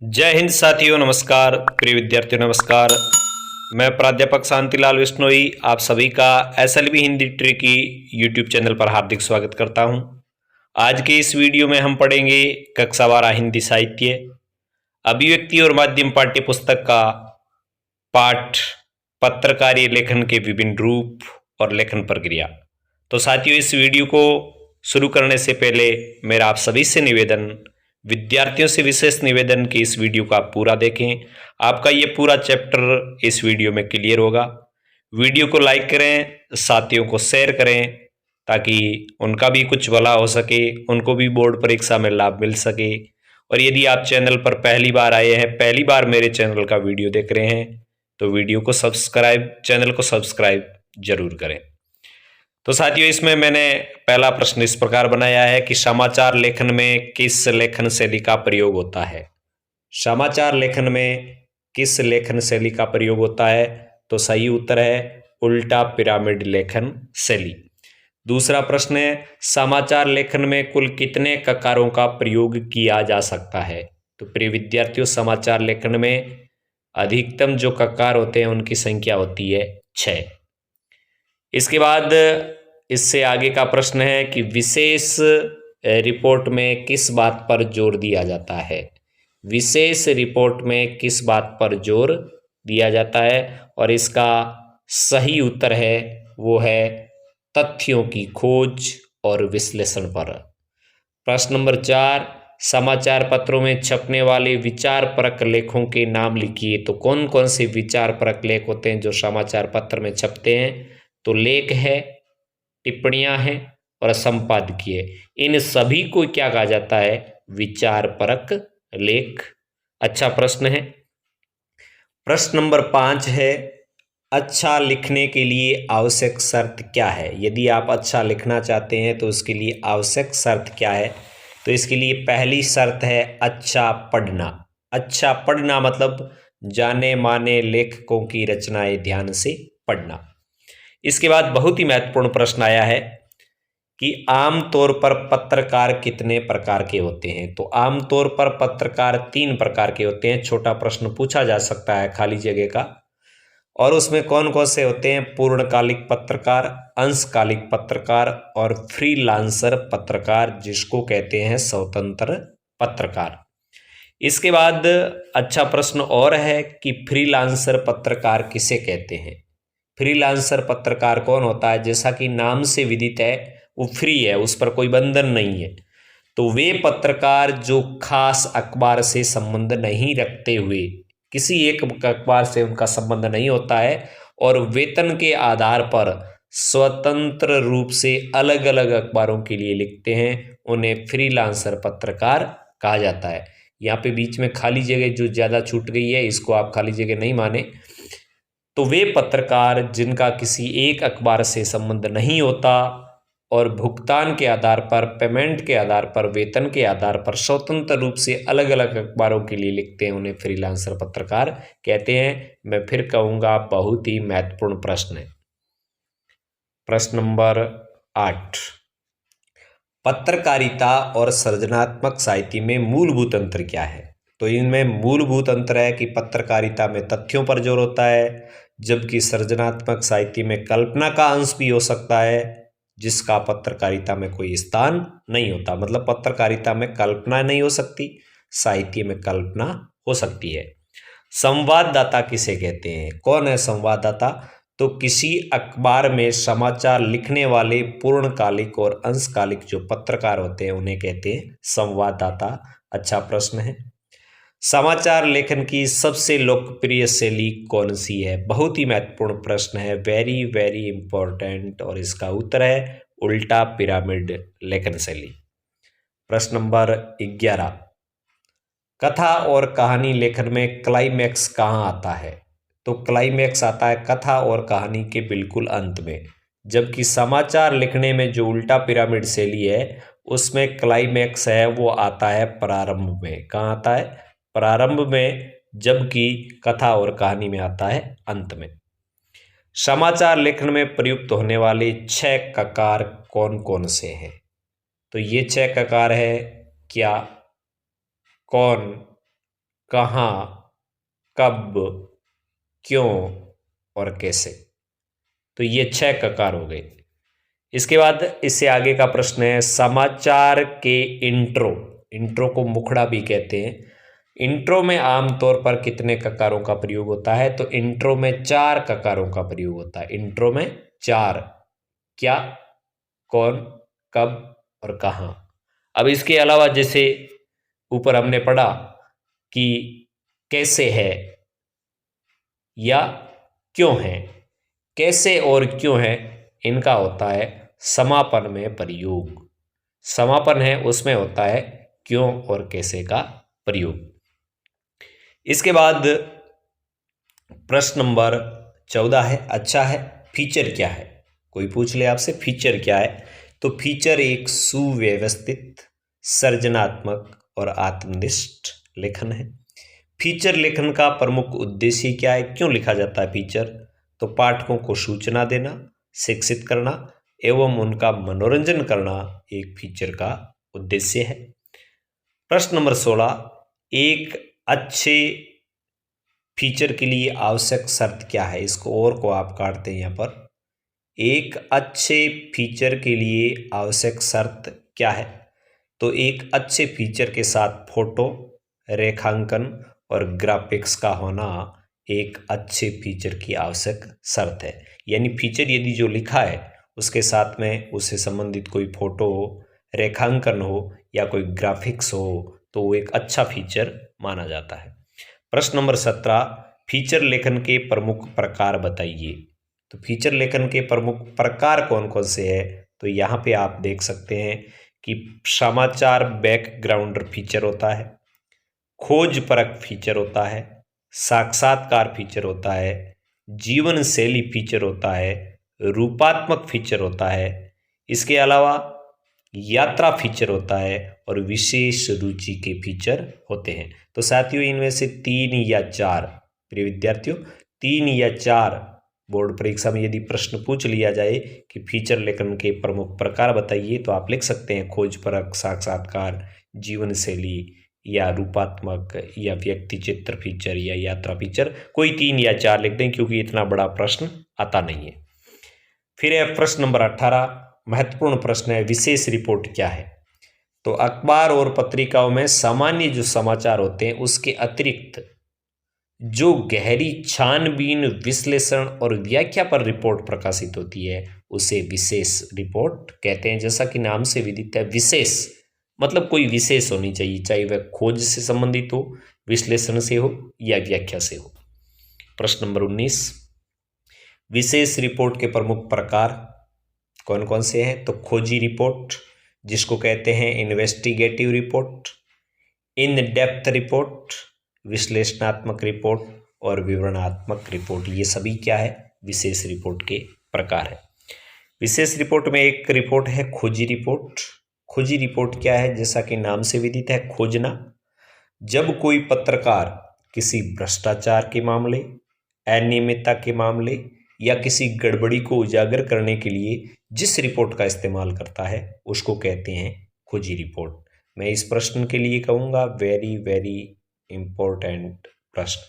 जय हिंद साथियों, नमस्कार। प्रिय विद्यार्थियों नमस्कार। मैं प्राध्यापक शांतिलाल विश्नोई आप सभी का SLV Hindi tricky YouTube channel पर हार्दिक स्वागत करता हूं। आज के इस वीडियो में हम पढ़ेंगे कक्षा 12 हिंदी साहित्य अभिव्यक्ति और माध्यम पाठ्य पुस्तक का पाठ पत्रकारीय लेखन के विभिन्न रूप और लेखन प्रक्रिया। तो साथियों, इस वीडियो को शुरू करने से पहले मेरा आप सभी से निवेदन, विद्यार्थियों से विशेष निवेदन कि इस वीडियो को आप पूरा देखें। आपका ये पूरा चैप्टर इस वीडियो में क्लियर होगा। वीडियो को लाइक करें, साथियों को शेयर करें ताकि उनका भी कुछ भला हो सके, उनको भी बोर्ड परीक्षा में लाभ मिल सके। और यदि आप चैनल पर पहली बार आए हैं, पहली बार मेरे चैनल का वीडियो देख रहे हैं, तो चैनल को सब्सक्राइब जरूर करें। तो साथियों, इसमें मैंने पहला प्रश्न इस प्रकार बनाया है कि समाचार लेखन में किस लेखन शैली का प्रयोग होता है। समाचार लेखन में किस लेखन शैली का प्रयोग होता है? तो सही उत्तर है उल्टा पिरामिड लेखन शैली। दूसरा प्रश्न है समाचार लेखन में कुल कितने ककारों का प्रयोग किया जा सकता है? तो प्रिय विद्यार्थियों, समाचार लेखन में अधिकतम जो ककार होते हैं उनकी संख्या होती है 6। इसके बाद इससे आगे का प्रश्न है कि विशेष रिपोर्ट में किस बात पर जोर दिया जाता है? विशेष रिपोर्ट में किस बात पर जोर दिया जाता है? और इसका सही उत्तर है वो है तथ्यों की खोज और विश्लेषण पर। प्रश्न नंबर 4, समाचार पत्रों में छपने वाले विचार परक लेखों के नाम लिखिए। तो कौन कौन से विचार परक लेख होते हैं जो समाचार पत्र में छपते हैं? तो लेख है, टिप्पणियां हैं और संपादकीय। इन सभी को क्या कहा जाता है? विचार परक लेख। अच्छा प्रश्न है। प्रश्न नंबर 5 है अच्छा लिखने के लिए आवश्यक शर्त क्या है? यदि आप अच्छा लिखना चाहते हैं तो उसके लिए आवश्यक शर्त क्या है? तो इसके लिए पहली शर्त है अच्छा पढ़ना। अच्छा पढ़ना मतलब जाने माने लेखकों की रचनाएं ध्यान से पढ़ना। इसके बाद बहुत ही महत्वपूर्ण प्रश्न आया है कि आमतौर पर पत्रकार कितने प्रकार के होते हैं? तो आमतौर पर पत्रकार 3 प्रकार के होते हैं। छोटा प्रश्न पूछा जा सकता है खाली जगह का। और उसमें कौन कौन से होते हैं? पूर्णकालिक पत्रकार, अंशकालिक पत्रकार और फ्रीलांसर पत्रकार, जिसको कहते हैं स्वतंत्र पत्रकार। इसके बाद अच्छा प्रश्न और है कि फ्रीलांसर पत्रकार किसे कहते हैं? फ्रीलांसर पत्रकार कौन होता है? जैसा कि नाम से विदित है, वो फ्री है, उस पर कोई बंधन नहीं है। तो वे पत्रकार जो खास अखबार से संबंध नहीं रखते हुए, किसी एक अखबार से उनका संबंध नहीं होता है और वेतन के आधार पर स्वतंत्र रूप से अलग अलग अखबारों के लिए लिखते हैं, उन्हें फ्रीलांसर पत्रकार कहा जाता है। यहाँ पे बीच में खाली जगह जो ज़्यादा छूट गई है, इसको आप खाली जगह नहीं माने। तो वे पत्रकार जिनका किसी एक अखबार से संबंध नहीं होता और भुगतान के आधार पर, पेमेंट के आधार पर, वेतन के आधार पर स्वतंत्र रूप से अलग अलग अखबारों के लिए लिखते हैं, उन्हें फ्रीलांसर पत्रकार कहते हैं। मैं फिर कहूँगा बहुत ही महत्वपूर्ण प्रश्न है। प्रश्न नंबर 8, पत्रकारिता और सृजनात्मक साहित्य में मूलभूत अंतर क्या है? तो इनमें मूलभूत अंतर है कि पत्रकारिता में तथ्यों पर जोर होता है, जबकि सृजनात्मक साहित्य में कल्पना का अंश भी हो सकता है, जिसका पत्रकारिता में कोई स्थान नहीं होता। मतलब पत्रकारिता में कल्पना नहीं हो सकती, साहित्य में कल्पना हो सकती है। संवाददाता किसे कहते हैं? कौन है संवाददाता? तो किसी अखबार में समाचार लिखने वाले पूर्णकालिक और अंशकालिक जो पत्रकार होते हैं उन्हें कहते हैं संवाददाता। अच्छा प्रश्न है। समाचार लेखन की सबसे लोकप्रिय शैली कौन सी है? बहुत ही महत्वपूर्ण प्रश्न है, वेरी वेरी इंपॉर्टेंट, और इसका उत्तर है उल्टा पिरामिड लेखन शैली। प्रश्न नंबर 11, कथा और कहानी लेखन में क्लाइमैक्स कहाँ आता है? तो क्लाइमैक्स आता है कथा और कहानी के बिल्कुल अंत में, जबकि समाचार लिखने में जो उल्टा पिरामिड शैली है उसमें क्लाइमैक्स है वो आता है प्रारंभ में। कहाँ आता है? प्रारंभ में, जबकि कथा और कहानी में आता है अंत में। समाचार लेखन में प्रयुक्त होने वाले 6 ककार कौन कौन से हैं? तो ये 6 ककार है क्या, कौन, कहाँ, कब, क्यों और कैसे। तो ये 6 ककार हो गए। इसके बाद इससे आगे का प्रश्न है, समाचार के इंट्रो, इंट्रो को मुखड़ा भी कहते हैं, इंट्रो में आमतौर पर कितने ककारों का प्रयोग होता है? तो इंट्रो में 4 ककारों का प्रयोग होता है। इंट्रो में 4, क्या, कौन, कब और कहाँ। अब इसके अलावा जैसे ऊपर हमने पढ़ा कि कैसे है या क्यों है, कैसे और क्यों है इनका होता है समापन में प्रयोग। समापन है उसमें होता है क्यों और कैसे का प्रयोग। इसके बाद प्रश्न नंबर 14 है, अच्छा है, फीचर क्या है? कोई पूछ ले आपसे फीचर क्या है, तो फीचर एक सुव्यवस्थित, सृजनात्मक और आत्मनिष्ठ लेखन है। फीचर लेखन का प्रमुख उद्देश्य क्या है? क्यों लिखा जाता है फीचर? तो पाठकों को सूचना देना, शिक्षित करना एवं उनका मनोरंजन करना एक फीचर का उद्देश्य है। प्रश्न नंबर 16, एक अच्छे फीचर के लिए आवश्यक शर्त क्या है? इसको और को आप काटते हैं यहाँ पर। एक अच्छे फीचर के लिए आवश्यक शर्त क्या है? तो एक अच्छे फीचर के साथ फोटो, रेखांकन और ग्राफिक्स का होना एक अच्छे फीचर की आवश्यक शर्त है। यानी फीचर यदि जो लिखा है उसके साथ में उससे संबंधित कोई फोटो हो, रेखांकन हो या कोई ग्राफिक्स हो तो वो एक अच्छा फीचर माना जाता है। प्रश्न नंबर 17, फीचर लेखन के प्रमुख प्रकार बताइए। तो फीचर लेखन के प्रमुख प्रकार कौन कौन से हैं? तो यहाँ पे आप देख सकते हैं कि समाचार बैकग्राउंड फीचर होता है, खोज परक फीचर होता है, साक्षात्कार फीचर होता है, जीवन शैली फीचर होता है, रूपात्मक फीचर होता है, इसके अलावा यात्रा फीचर होता है और विशेष रुचि के फीचर होते हैं। तो साथियों इनमें से 3 या 4, प्रिय विद्यार्थियों 3 या 4 बोर्ड परीक्षा में यदि प्रश्न पूछ लिया जाए कि फीचर लेखन के प्रमुख प्रकार बताइए तो आप लिख सकते हैं खोज परक, साक्षात्कार, जीवन शैली या रूपात्मक या व्यक्ति चित्र फीचर या यात्रा फीचर। कोई 3 या 4 लिख दें क्योंकि इतना बड़ा प्रश्न आता नहीं है। फिर है प्रश्न नंबर 18, महत्वपूर्ण प्रश्न है, विशेष रिपोर्ट क्या है? तो अखबार और पत्रिकाओं में सामान्य जो समाचार होते हैं उसके अतिरिक्त जो गहरी छानबीन, विश्लेषण और व्याख्या पर रिपोर्ट प्रकाशित होती है उसे विशेष रिपोर्ट कहते हैं। जैसा कि नाम से विदित है, विशेष मतलब कोई विशेष होनी चाहिए, चाहे वह खोज से संबंधित हो, विश्लेषण से हो या व्याख्या से हो। प्रश्न नंबर 19, विशेष रिपोर्ट के प्रमुख प्रकार कौन कौन से हैं? तो खोजी रिपोर्ट जिसको कहते हैं investigative report, in depth report, विश्लेषणात्मक रिपोर्ट और विवरणात्मक रिपोर्ट, ये सभी क्या है? विशेष रिपोर्ट के प्रकार है। विशेष रिपोर्ट में एक रिपोर्ट है खोजी रिपोर्ट। खोजी रिपोर्ट क्या है? जैसा कि नाम से विदित है, खोजना। जब कोई पत्रकार किसी भ्रष्टाचार के मामले, अनियमितता के मामले या किसी गड़बड़ी को उजागर करने के लिए जिस रिपोर्ट का इस्तेमाल करता है उसको कहते हैं खोजी रिपोर्ट। मैं इस प्रश्न के लिए कहूँगा वेरी वेरी इंपॉर्टेंट प्रश्न।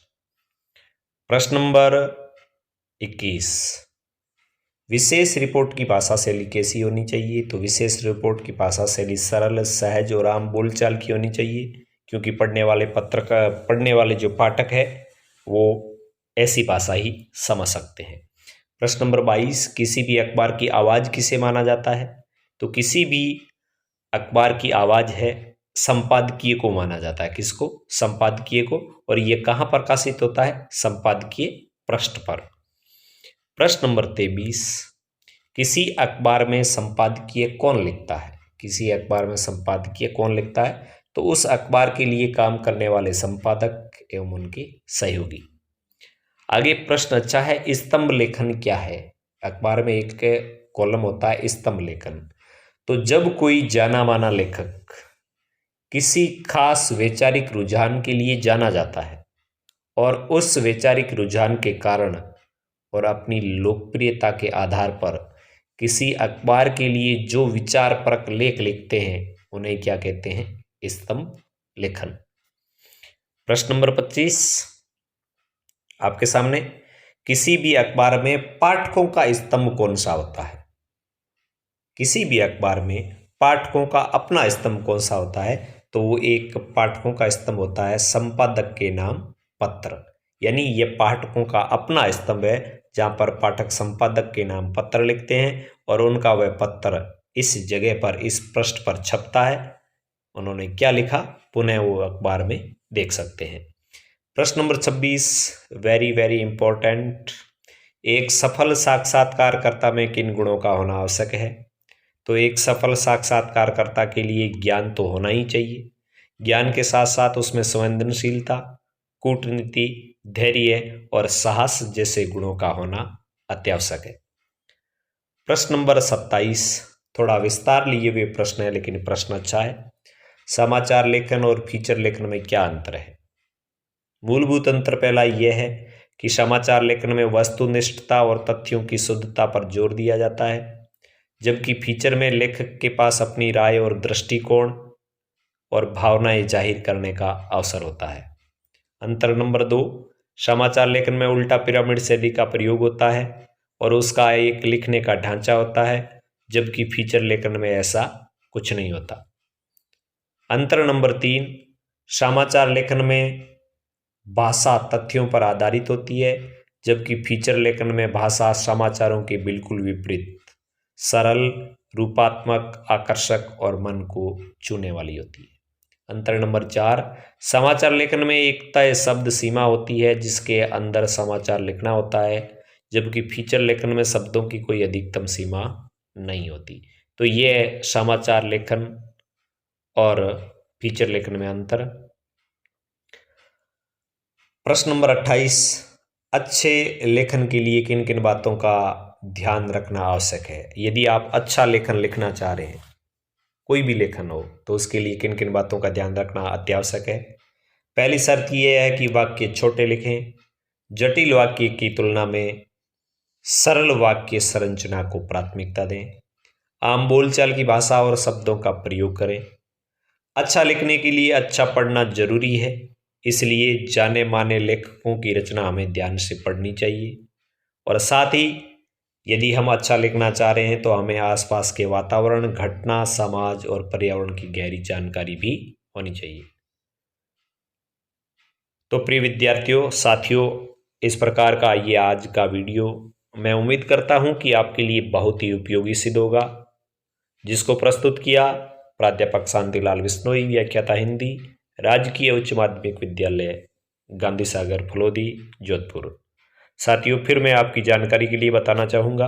प्रश्न नंबर 21, विशेष रिपोर्ट की भाषा शैली कैसी होनी चाहिए? तो विशेष रिपोर्ट की भाषा शैली सरल, सहज और आम बोलचाल की होनी चाहिए क्योंकि पढ़ने वाले जो पाठक है वो ऐसी भाषा ही समझ सकते हैं। प्रश्न नंबर 22, किसी भी अखबार की आवाज़ किसे माना जाता है? तो किसी भी अखबार की आवाज़ है संपादकीय को माना जाता है। किसको? संपादकीय को। और ये कहाँ प्रकाशित होता है? संपादकीय पृष्ठ पर। प्रश्न नंबर 23, किसी अखबार में संपादकीय कौन लिखता है? किसी अखबार में संपादकीय कौन लिखता है? तो उस अखबार के लिए काम करने वाले संपादक एवं उनके सहयोगी। आगे प्रश्न अच्छा है, स्तंभ लेखन क्या है? अखबार में एक कॉलम होता है स्तंभ लेखन। तो जब कोई जाना माना लेखक किसी खास वैचारिक रुझान के लिए जाना जाता है और उस वैचारिक रुझान के कारण और अपनी लोकप्रियता के आधार पर किसी अखबार के लिए जो विचारपरक लेख लिखते हैं उन्हें क्या कहते हैं? स्तंभ लेखन। प्रश्न नंबर 25 आपके सामने, किसी भी अखबार में पाठकों का स्तंभ कौन सा होता है? किसी भी अखबार में पाठकों का अपना स्तंभ कौन सा होता है? तो वो एक पाठकों का स्तंभ होता है संपादक के नाम पत्र। यानी ये पाठकों का अपना स्तंभ है, जहां पर पाठक संपादक के नाम पत्र लिखते हैं और उनका वह पत्र इस जगह पर, इस पृष्ठ पर छपता है। उन्होंने क्या लिखा, पुनः वो अखबार में देख सकते हैं। प्रश्न नंबर 26 वेरी वेरी इंपॉर्टेंट, एक सफल साक्षात्कारकर्ता में किन गुणों का होना आवश्यक है? तो एक सफल साक्षात्कारकर्ता के लिए ज्ञान तो होना ही चाहिए। ज्ञान के साथ साथ उसमें संवेदनशीलता, कूटनीति, धैर्य और साहस जैसे गुणों का होना अत्यावश्यक है। प्रश्न नंबर 27 थोड़ा विस्तार लिए हुए प्रश्न है, लेकिन प्रश्न अच्छा है। समाचार लेखन और फीचर लेखन में क्या अंतर है? मूलभूत अंतर पहला यह है कि समाचार लेखन में वस्तुनिष्ठता और तथ्यों की शुद्धता पर जोर दिया जाता है, जबकि फीचर में लेखक के पास अपनी राय और दृष्टिकोण और भावनाएं जाहिर करने का अवसर होता है। अंतर नंबर 2, समाचार लेखन में उल्टा पिरामिड शैली का प्रयोग होता है और उसका एक लिखने का ढांचा होता है, जबकि फीचर लेखन में ऐसा कुछ नहीं होता। अंतर नंबर 3, समाचार लेखन में भाषा तथ्यों पर आधारित होती है, जबकि फीचर लेखन में भाषा समाचारों के बिल्कुल विपरीत सरल, रूपात्मक, आकर्षक और मन को छूने वाली होती है। अंतर नंबर 4, समाचार लेखन में एक तय शब्द सीमा होती है जिसके अंदर समाचार लिखना होता है, जबकि फीचर लेखन में शब्दों की कोई अधिकतम सीमा नहीं होती। तो ये समाचार लेखन और फीचर लेखन में अंतर। प्रश्न नंबर 28, अच्छे लेखन के लिए किन किन बातों का ध्यान रखना आवश्यक है? यदि आप अच्छा लेखन लिखना चाह रहे हैं, कोई भी लेखन हो, तो उसके लिए किन किन बातों का ध्यान रखना अत्यावश्यक है? पहली शर्त यह है कि वाक्य छोटे लिखें, जटिल वाक्य की तुलना में सरल वाक्य संरचना को प्राथमिकता दें, आम बोलचाल की भाषा और शब्दों का प्रयोग करें। अच्छा लिखने के लिए अच्छा पढ़ना जरूरी है, इसलिए जाने माने लेखकों की रचना हमें ध्यान से पढ़नी चाहिए। और साथ ही यदि हम अच्छा लिखना चाह रहे हैं तो हमें आसपास के वातावरण, घटना, समाज और पर्यावरण की गहरी जानकारी भी होनी चाहिए। तो प्रिय विद्यार्थियों, साथियों, इस प्रकार का ये आज का वीडियो मैं उम्मीद करता हूं कि आपके लिए बहुत ही उपयोगी सिद्ध होगा, जिसको प्रस्तुत किया प्राध्यापक शांतिलाल विश्नोई, व्याख्याता हिंदी, राजकीय उच्च माध्यमिक विद्यालय गांधी सागर फलोदी, जोधपुर। साथियों, फिर मैं आपकी जानकारी के लिए बताना चाहूँगा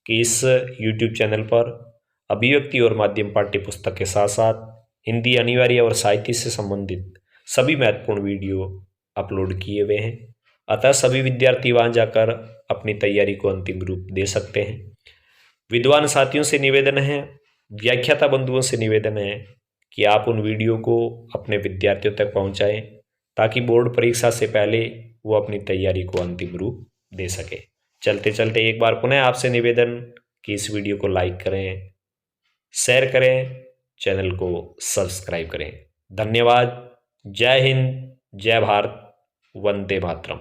कि इस YouTube चैनल पर अभिव्यक्ति और माध्यम पाठ्य पुस्तक के साथ साथ हिंदी अनिवार्य और साहित्य से संबंधित सभी महत्वपूर्ण वीडियो अपलोड किए हुए हैं। अतः सभी विद्यार्थी वहां जाकर अपनी तैयारी को अंतिम रूप दे सकते हैं। विद्वान साथियों से निवेदन है, व्याख्याता बंधुओं से निवेदन है कि आप उन वीडियो को अपने विद्यार्थियों तक पहुंचाएं, ताकि बोर्ड परीक्षा से पहले वो अपनी तैयारी को अंतिम रूप दे सके। चलते चलते एक बार पुनः आपसे निवेदन कि इस वीडियो को लाइक करें, शेयर करें, चैनल को सब्सक्राइब करें। धन्यवाद। जय हिंद, जय भारत, वंदे मातरम।